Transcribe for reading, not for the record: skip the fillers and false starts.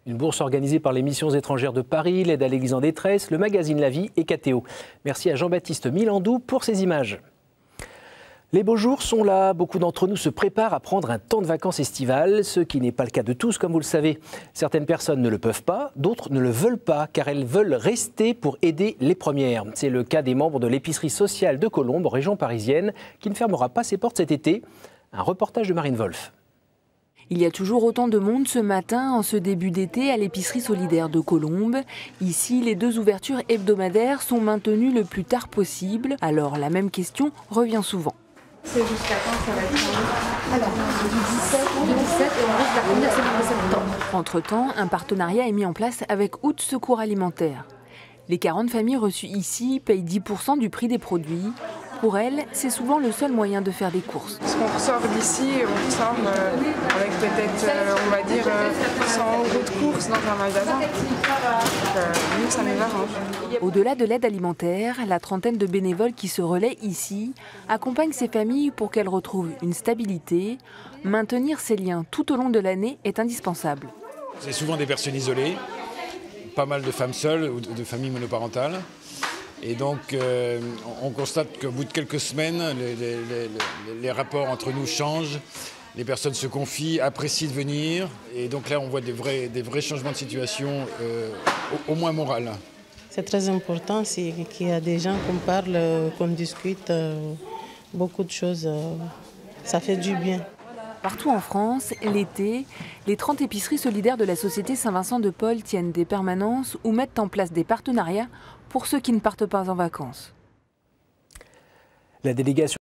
Une bourse organisée par les missions étrangères de Paris, l'aide à l'Église en détresse, le magazine La Vie et KTO. Merci à Jean-Baptiste Milandou pour ces images. Les beaux jours sont là, beaucoup d'entre nous se préparent à prendre un temps de vacances estivales, ce qui n'est pas le cas de tous comme vous le savez. Certaines personnes ne le peuvent pas, d'autres ne le veulent pas car elles veulent rester pour aider les premières. C'est le cas des membres de l'épicerie sociale de Colombes, région parisienne, qui ne fermera pas ses portes cet été. Un reportage de Marine Wolf. Il y a toujours autant de monde ce matin, en ce début d'été, à l'épicerie solidaire de Colombes. Ici, les 2 ouvertures hebdomadaires sont maintenues le plus tard possible. Alors la même question revient souvent. C'est jusqu'à quand ça va être? Alors, du 17 et on risque la première semaine de septembre. Entre-temps, un partenariat est mis en place avec Août Secours Alimentaire. Les 40 familles reçues ici payent 10% du prix des produits. Pour elles, c'est souvent le seul moyen de faire des courses. Ce qu'on ressort d'ici, on ressort avec peut-être, on va dire, 100 € de courses dans un magasin. Donc, nous, ça nous arrange. Au-delà de l'aide alimentaire, la trentaine de bénévoles qui se relaient ici accompagnent ces familles pour qu'elles retrouvent une stabilité. Maintenir ces liens tout au long de l'année est indispensable. C'est souvent des personnes isolées, pas mal de femmes seules ou de familles monoparentales. Et donc, on constate qu'au bout de quelques semaines, les rapports entre nous changent, les personnes se confient, apprécient de venir. Et donc là, on voit des vrais changements de situation, au moins moral. C'est très important, c'est qu'il y a des gens qu'on parle, qu'on discute, beaucoup de choses. Ça fait du bien. Partout en France, l'été, les 30 épiceries solidaires de la Société Saint-Vincent-de-Paul tiennent des permanences ou mettent en place des partenariats pour ceux qui ne partent pas en vacances. La délégation